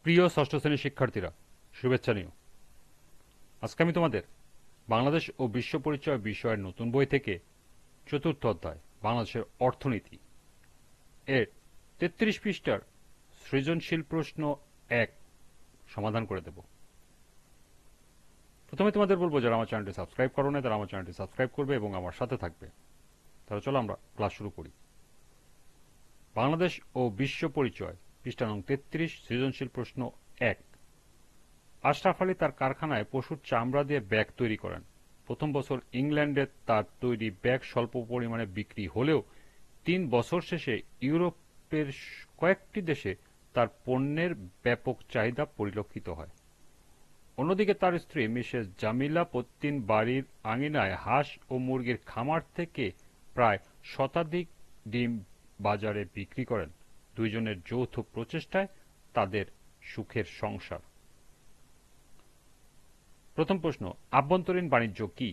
প্রিয় ষষ্ঠ শ্রেণীর শিক্ষার্থীরা, শুভেচ্ছা নিও। আজকে আমি তোমাদের বাংলাদেশ ও বিশ্ব পরিচয় বিষয়ের নতুন বই থেকে চতুর্থ অধ্যায় বাংলাদেশের অর্থনীতি এর ৩৩ পৃষ্ঠার সৃজনশীল প্রশ্ন ১ সমাধান করে দেব। প্রথমে তোমাদের বলবো, যারা আমার চ্যানেলটি সাবস্ক্রাইব করো না তারা আমার চ্যানেলটি সাবস্ক্রাইব করবে এবং আমার সাথে থাকবে। তাহলে চলো আমরা ক্লাস শুরু করি। বাংলাদেশ ও বিশ্ব পরিচয় পৃষ্ঠা নং ৩৩, সৃজনশীল প্রশ্ন ১। আশরাফ আলী তার কারখানায় পশুর চামড়া দিয়ে ব্যাগ তৈরি করেন। প্রথম বছর ইংল্যান্ডে তার তৈরি ব্যাগ স্বল্প পরিমাণে বিক্রি হলেও ৩ বছর শেষে ইউরোপের কয়েকটি দেশে তার পণ্যের ব্যাপক চাহিদা পরিলক্ষিত হয়। অন্যদিকে তার স্ত্রী মিসেস জামিলা প্রতিদিন বাড়ির আঙিনায় হাঁস ও মুরগির খামার থেকে প্রায় শতাধিক ডিম বাজারে বিক্রি করেন। দুইজনের যৌথ প্রচেষ্টায় তাদের সুখের সংসার। প্রথম প্রশ্ন, আভ্যন্তরীণ বাণিজ্য কি?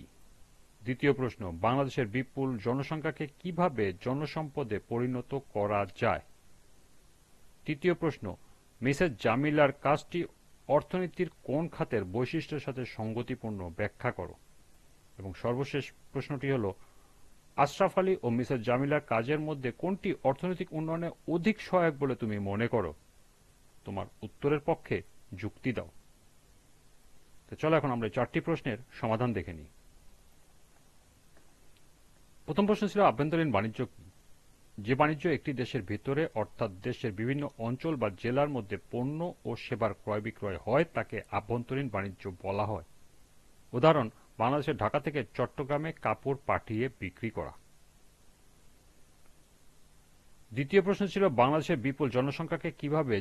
দ্বিতীয় প্রশ্ন, বাংলাদেশের বিপুল জনসংখ্যাকে কিভাবে জনসম্পদে পরিণত করা যায়? তৃতীয় প্রশ্ন, মিসেস জামিলার কাজটি অর্থনীতির কোন খাতের বৈশিষ্ট্যের সাথে সঙ্গতিপূর্ণ, ব্যাখ্যা করো। এবং সর্বশেষ প্রশ্নটি হল, আশরাফ আলী ও মিসেস জামিলার কাজের মধ্যে কোনটি অর্থনৈতিক উন্নয়নে অধিক সহায়ক বলে তুমি মনে করো? তোমার উত্তরের পক্ষে যুক্তি দাও। তো চলো এখন আমরা 4টি প্রশ্নের সমাধান দেখে নিই। প্রথম প্রশ্ন ছিল আভ্যন্তরীণ বাণিজ্য কি? যে বাণিজ্য একটি দেশের ভিতরে অর্থাৎ দেশের বিভিন্ন অঞ্চল বা জেলার মধ্যে পণ্য ও সেবার ক্রয় বিক্রয় হয় তাকে আভ্যন্তরীণ বাণিজ্য বলা হয়। উদাহরণ, বাংলাদেশের ঢাকা থেকে চট্টগ্রামে কাপড় পাঠিয়ে বিক্রি করা। দ্বিতীয় প্রশ্ন ছিল, বাংলাদেশের বিপুল জনসংখ্যাকে কিভাবে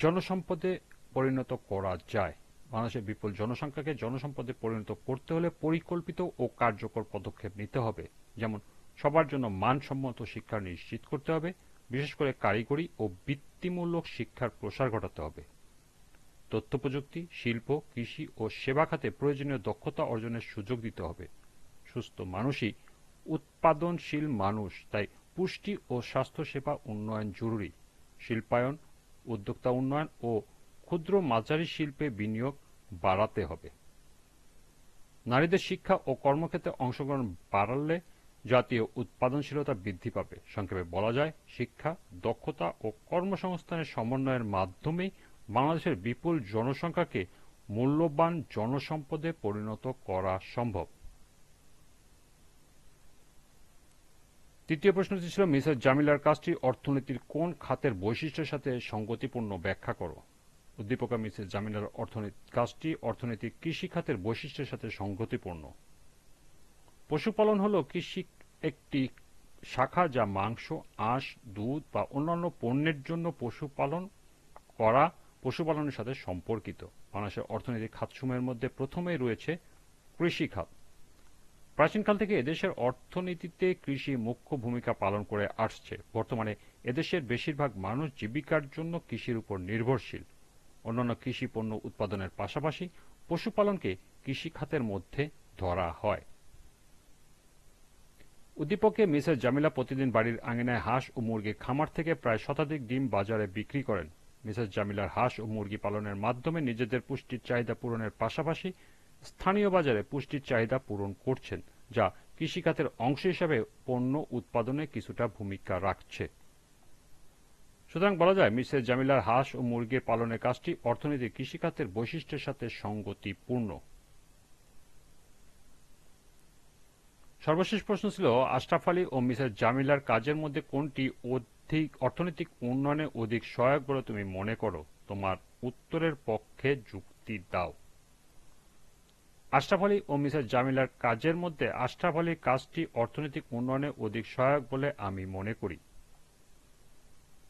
জনসম্পদে পরিণত করা যায়? বাংলাদেশের বিপুল জনসংখ্যাকে জনসম্পদে পরিণত করতে হলে পরিকল্পিত ও কার্যকর পদক্ষেপ নিতে হবে। যেমন, সবার জন্য মানসম্মত শিক্ষা নিশ্চিত করতে হবে, বিশেষ করে কারিগরি ও বৃত্তিমূলক শিক্ষার প্রসার ঘটাতে হবে। তথ্য প্রযুক্তি, শিল্প, কৃষি ও সেবা খাতে প্রয়োজনীয় দক্ষতা অর্জনের সুযোগ দিতে হবে। সুস্থ মানুষই উৎপাদনশীল মানুষ, তাই পুষ্টি ও স্বাস্থ্যসেবা উন্নয়ন জরুরি। শিল্পায়ন, উদ্যোক্তা উন্নয়ন ও ক্ষুদ্র মাঝারি শিল্পে বিনিয়োগ বাড়াতে হবে। নারীদের শিক্ষা ও কর্মক্ষেত্রে অংশগ্রহণ বাড়ালে জাতীয় উৎপাদনশীলতা বৃদ্ধি পাবে। সংক্ষেপে বলা যায়, শিক্ষা, দক্ষতা ও কর্মসংস্থানের সমন্বয়ের মাধ্যমেই বাংলাদেশের বিপুল জনসংখ্যাকে মূল্যবান জনসম্পদে পরিণত করা সম্ভব। তৃতীয় প্রশ্নটি ছিল, মিসেস জামিলার কাজটি অর্থনীতির কোন খাতের বৈশিষ্ট্যের সাথে সঙ্গতিপূর্ণ, ব্যাখ্যা করো। উদ্দীপকা, মিসেস জামিলার কাজটি অর্থনীতির কৃষি খাতের বৈশিষ্ট্যের সাথে সঙ্গতিপূর্ণ। পশুপালন হল কৃষি একটি শাখা যা মাংস, আঁশ, দুধ বা অন্যান্য পণ্যের জন্য পশুপালনের সাথে সম্পর্কিত। বাংলাদেশের অর্থনৈতিক খাতসমূহের মধ্যে প্রথমেই রয়েছে কৃষি খাত। প্রাচীনকাল থেকে এদেশের অর্থনীতিতে কৃষি মুখ্য ভূমিকা পালন করে আসছে। বর্তমানে এদেশের বেশিরভাগ মানুষ জীবিকার জন্য কৃষির উপর নির্ভরশীল। অন্যান্য কৃষি পণ্য উৎপাদনের পাশাপাশি পশুপালনকে কৃষি খাতের মধ্যে ধরা হয়। উদ্দীপকে, মিসেস জামিলা প্রতিদিন বাড়ির আঙিনায় হাঁস ও মুরগির খামার থেকে প্রায় শতাধিক ডিম বাজারে বিক্রি করেন। মিসেস জামিলার হাঁস ও মুরগি পালনের মাধ্যমে নিজেদের পুষ্টির চাহিদা পূরণের পাশাপাশি স্থানীয় বাজারে পুষ্টির চাহিদা পূরণ করছেন, যা কৃষিখাতের অংশ হিসাবে পণ্য উৎপাদনে কিছুটা ভূমিকা রাখছে। সুতরাং বলা যায়, মিসেস জামিলার হাঁস ও মুরগির পালনের কাজটি অর্থনীতির কৃষিখাতের বৈশিষ্ট্যের সাথে সঙ্গতিপূর্ণ। সর্বশেষ প্রশ্ন ছিল, আশরাফ আলী ও মিসেস জামিলার কাজের মধ্যে কোনটি অর্থনৈতিক উন্নয়নে অধিক সহায়ক বলে তুমি মনে করো? তোমার উত্তরের পক্ষে যুক্তি দাও। আশরাফ আলী ও মিসেস জামিলার কাজের মধ্যে আশরাফ আলীর কাজটি অর্থনৈতিক উন্নয়নে অধিক সহায়ক বলে আমি মনে করি।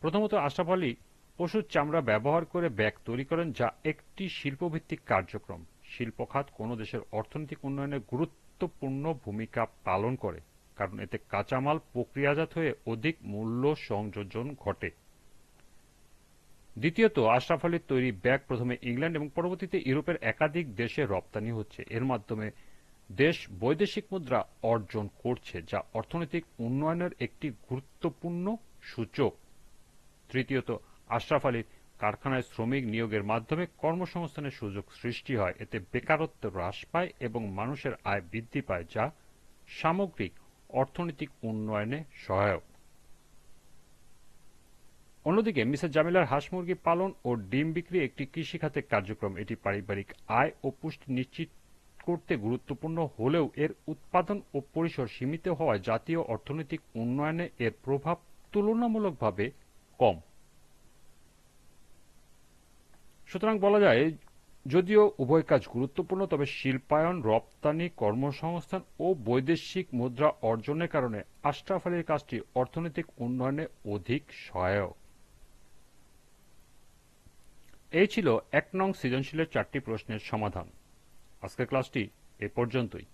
প্রথমত, আশরাফ আলী পশুর চামড়া ব্যবহার করে ব্যাগ তৈরি করেন, যা একটি শিল্পভিত্তিক কার্যক্রম। শিল্প খাত কোনো দেশের অর্থনৈতিক উন্নয়নে গুরুত্বপূর্ণ ভূমিকা পালন করে, কারণ এতে কাঁচামাল প্রক্রিয়াজাত হয়ে অধিক মূল্য সংযোজন ঘটে। দ্বিতীয়ত, আশরাফ আলীর তৈরি ব্যাগ প্রথমে ইংল্যান্ড এবং পরবর্তীতে ইউরোপের একাধিক দেশে রপ্তানি হচ্ছে। এর মাধ্যমে দেশ বৈদেশিক মুদ্রা অর্জন করছে, যা অর্থনৈতিক উন্নয়নের একটি গুরুত্বপূর্ণ সূচক। তৃতীয়ত, আশরাফ আলীর কারখানায় শ্রমিক নিয়োগের মাধ্যমে কর্মসংস্থানের সুযোগ সৃষ্টি হয়, এতে বেকারত্ব হ্রাস পায় এবং মানুষের আয় বৃদ্ধি পায়, যা সামগ্রিক অর্থনৈতিক উন্নয়নে সহায়ক। অন্যদিকে মিসেস জামিলার হাঁস মুরগি পালন ও ডিম বিক্রি একটি কৃষিখাতের কার্যক্রম। এটি পারিবারিক আয় ও পুষ্টি নিশ্চিত করতে গুরুত্বপূর্ণ হলেও এর উৎপাদন ও পরিসর সীমিত হওয়ায় জাতীয় অর্থনৈতিক উন্নয়নে এর প্রভাব তুলনামূলকভাবে কম। সুতরাং বলা যায়, যদিও উভয় কাজ গুরুত্বপূর্ণ, তবে শিল্পায়ন, রপ্তানি, কর্মসংস্থান ও বৈদেশিক মুদ্রা অর্জনের কারণে আশরাফ আলীর কাজটি অর্থনৈতিক উন্নয়নে অধিক সহায়ক। এই ছিল ১ নং সৃজনশীলের ৪টি প্রশ্নের সমাধান। আজকের ক্লাসটি এ পর্যন্তই।